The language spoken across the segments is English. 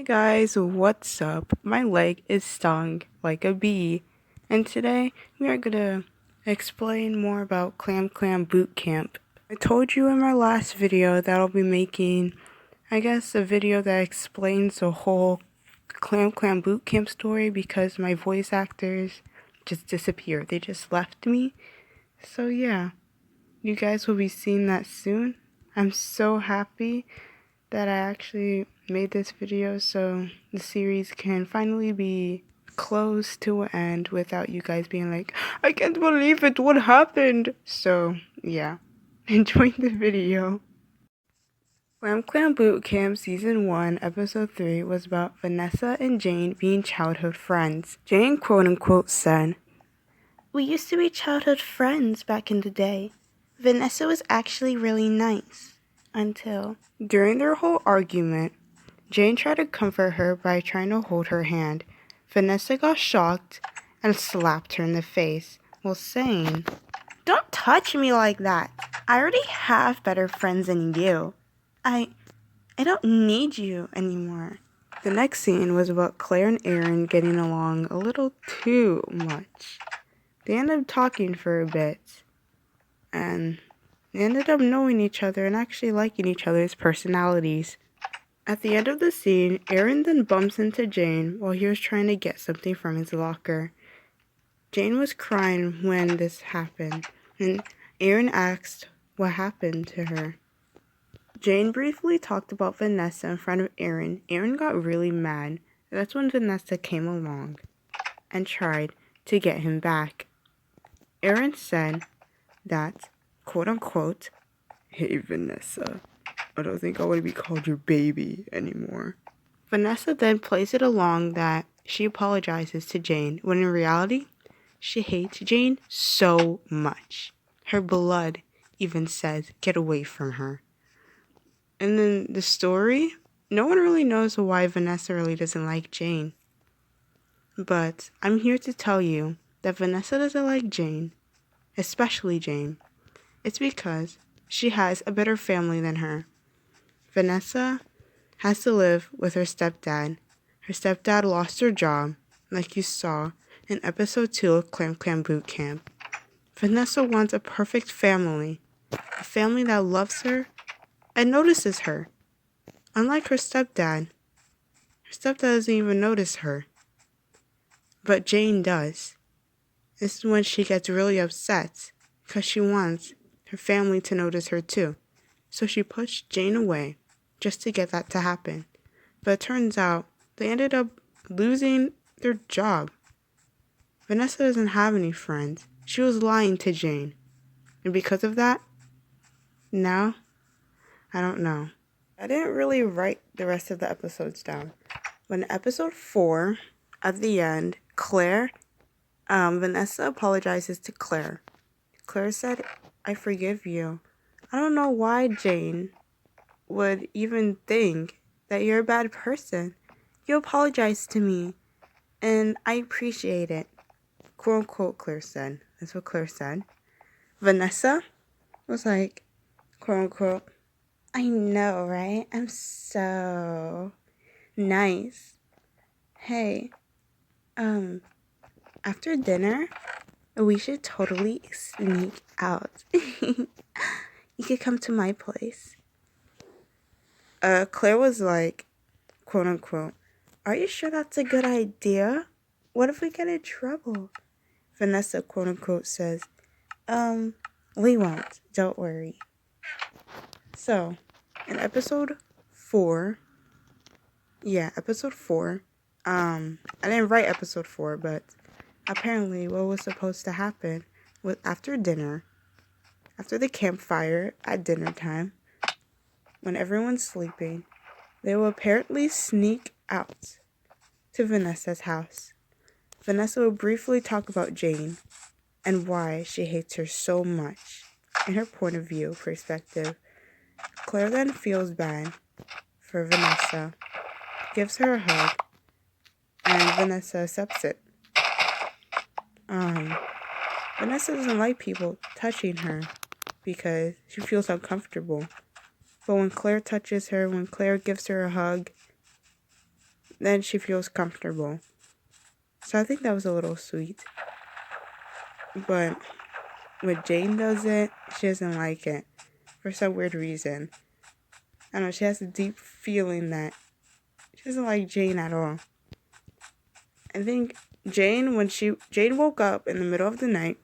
Guys, what's up? My leg is stung like a bee, and today we are gonna explain more about Clam Boot Camp. I told you in my last video that I'll be making, I guess, a video that explains the whole Clam Boot Camp story because my voice actors just disappeared. They just left me. So yeah, you guys will be seeing that soon. I'm so happy that I actually made this video so the series can finally be close to an end without you guys being like, I can't believe it, what happened? So yeah, enjoy the video. Clam Boot Camp Season 1, Episode 3 was about Vanessa and Jane being childhood friends. Jane quote-unquote said, "We used to be childhood friends back in the day. Vanessa was actually really nice. Until..." During their whole argument, Jane tried to comfort her by trying to hold her hand. Vanessa got shocked and slapped her in the face while saying, "Don't touch me like that. I already have better friends than you. I don't need you anymore." The next scene was about Claire and Aaron getting along a little too much. They ended up talking for a bit, and they ended up knowing each other and actually liking each other's personalities. At the end of the scene, Aaron then bumps into Jane while he was trying to get something from his locker. Jane was crying when this happened, and Aaron asked what happened to her. Jane briefly talked about Vanessa in front of Aaron. Aaron got really mad. That's when Vanessa came along and tried to get him back. Aaron said that, quote-unquote, "Hey, Vanessa, I don't think I want to be called your baby anymore." Vanessa then plays it along that she apologizes to Jane, when in reality, she hates Jane so much. Her blood even says, "Get away from her." And then the story, no one really knows why Vanessa really doesn't like Jane. But I'm here to tell you that Vanessa doesn't like Jane, especially Jane. It's because she has a better family than her. Vanessa has to live with her stepdad. Her stepdad lost her job, like you saw in episode 2 of Clam Boot Camp. Vanessa wants a perfect family, a family that loves her and notices her. Unlike her stepdad doesn't even notice her. But Jane does. This is when she gets really upset, because she wants her family to notice her too. So she pushed Jane away just to get that to happen. But it turns out they ended up losing their job. Vanessa doesn't have any friends. She was lying to Jane. And because of that, now, I don't know. I didn't really write the rest of the episodes down. But in episode 4, at the end, Vanessa apologizes to Claire. Claire said, "I forgive you. I don't know why Jane would even think that you're a bad person. You apologized to me, and I appreciate it." Quote unquote, Claire said. That's what Claire said. Vanessa was like, quote unquote, "I know, right? I'm so nice. Hey, after dinner, we should totally sneak out. You could come to my place." Claire was like, quote unquote, "Are you sure that's a good idea? What if we get in trouble?" Vanessa, quote unquote, says, "We won't. Don't worry." So, in episode 4, I didn't write episode 4, but apparently what was supposed to happen was after dinner, after the campfire at dinner time, when everyone's sleeping, they will apparently sneak out to Vanessa's house. Vanessa will briefly talk about Jane and why she hates her so much in her point of view perspective. Claire then feels bad for Vanessa, gives her a hug, and Vanessa accepts it. Vanessa doesn't like people touching her because she feels uncomfortable. But when Claire touches her, when Claire gives her a hug, then she feels comfortable. So I think that was a little sweet. But when Jane does it, she doesn't like it. For some weird reason. I don't know, she has a deep feeling that she doesn't like Jane at all. I think Jane woke up in the middle of the night,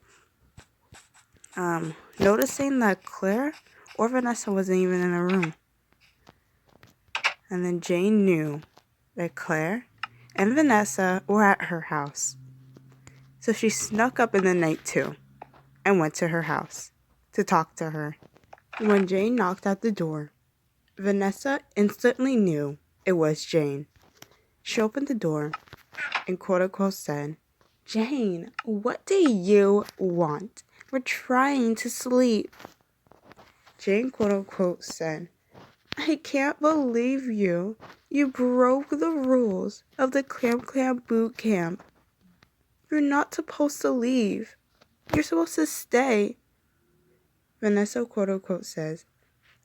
noticing that Claire or Vanessa wasn't even in the room. And then Jane knew that Claire and Vanessa were at her house. So she snuck up in the night too and went to her house to talk to her. When Jane knocked at the door, Vanessa instantly knew it was Jane. She opened the door and quote-unquote said, "Jane, what do you want? We're trying to sleep." Jane quote-unquote said, "I can't believe you. You broke the rules of the Clam boot camp. You're not supposed to leave. You're supposed to stay." Vanessa quote-unquote says,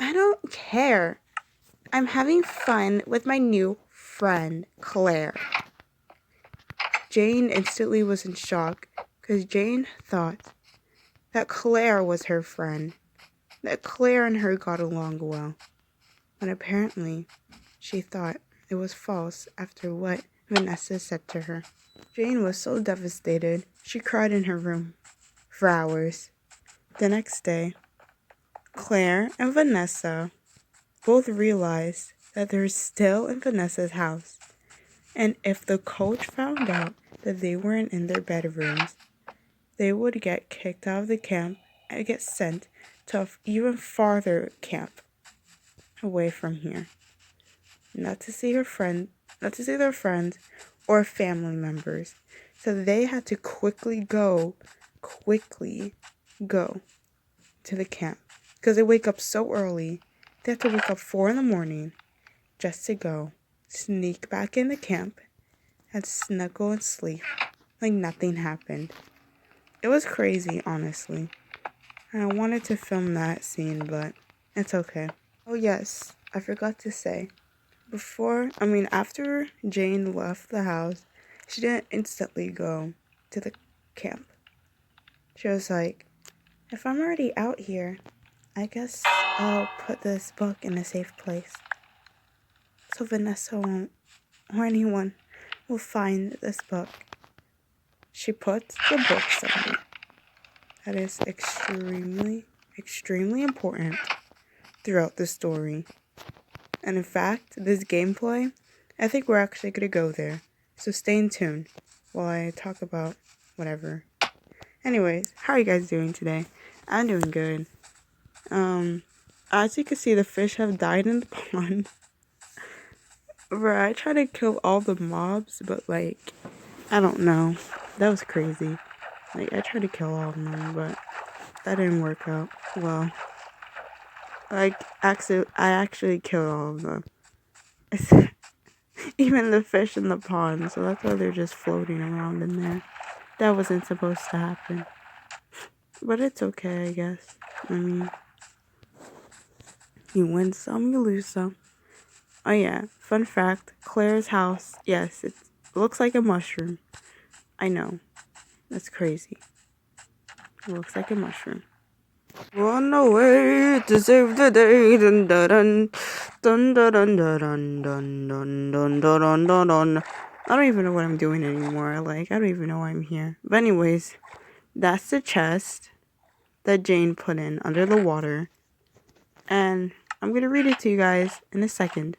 "I don't care. I'm having fun with my new friend, Claire." Jane instantly was in shock because Jane thought that Claire was her friend, that Claire and her got along well. But apparently, she thought it was false after what Vanessa said to her. Jane was so devastated, she cried in her room for hours. The next day, Claire and Vanessa both realized that they're still in Vanessa's house. And if the coach found out that they weren't in their bedrooms, they would get kicked out of the camp and get sent to an even farther camp away from here. Not to see their friends or family members. So they had to quickly go to the camp. Because they wake up so early, they have to wake up 4 a.m. just to go sneak back in the camp and snuggle and sleep like nothing happened. It was crazy, honestly. And I wanted to film that scene, but it's okay. Oh yes, I forgot to say. After Jane left the house, she didn't instantly go to the camp. She was like, "If I'm already out here, I guess I'll put this book in a safe place. So Vanessa won't, or anyone, will find this book." She put the book somewhere. That is extremely important throughout the story. And in fact, this gameplay, I think we're actually going to go there. So stay tuned while I talk about whatever. Anyways, how are you guys doing today? I'm doing good. As you can see, the fish have died in the pond. Bro, I tried to kill all the mobs, but I don't know. That was crazy. I tried to kill all of them, but that didn't work out well. I actually killed all of them. Even the fish in the pond, so that's why they're just floating around in there. That wasn't supposed to happen. But it's okay, I guess. You win some, you lose some. Oh yeah, fun fact, Claire's house, yes, it looks like a mushroom. I know, that's crazy. It looks like a mushroom. Run away to save the day. Dun dun dun dun dun dun dun dun dun dun dun dun dun. I don't even know what I'm doing anymore. I don't even know why I'm here. But anyways, that's the chest that Jane put in under the water. And I'm gonna read it to you guys in a second.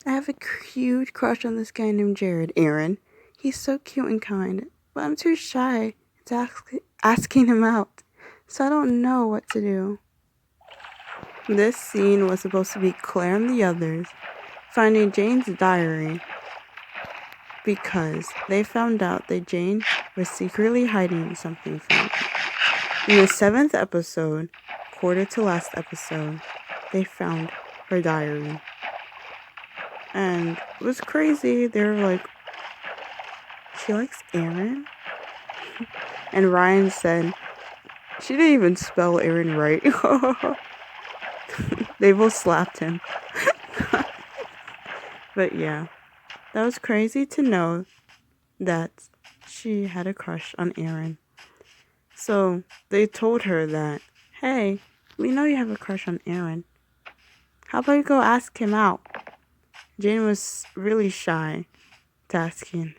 I have a huge crush on this guy named Jared. Aaron. He's so cute and kind, but I'm too shy to asking him out, so I don't know what to do. This scene was supposed to be Claire and the others finding Jane's diary because they found out that Jane was secretly hiding something from them. In the 7th episode, quarter to last episode, they found her diary. And it was crazy. They were like, "She likes Aaron?" And Ryan said, "She didn't even spell Aaron right." They both slapped him. But yeah, that was crazy to know that she had a crush on Aaron. So they told her that, hey, we know you have a crush on Aaron. How about you go ask him out? Jane was really shy to asking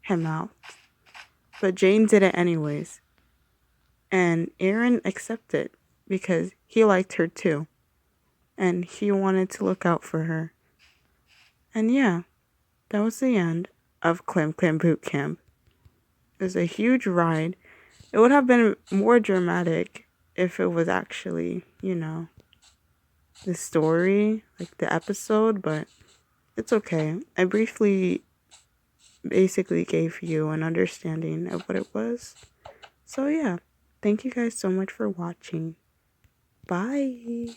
him out. But Jane did it anyways. And Aaron accepted because he liked her too. And he wanted to look out for her. And yeah, that was the end of Clam Clam Boot Camp. It was a huge ride. It would have been more dramatic if it was actually, the story, like the episode, but it's okay. I briefly basically gave you an understanding of what it was. So yeah, thank you guys so much for watching. Bye.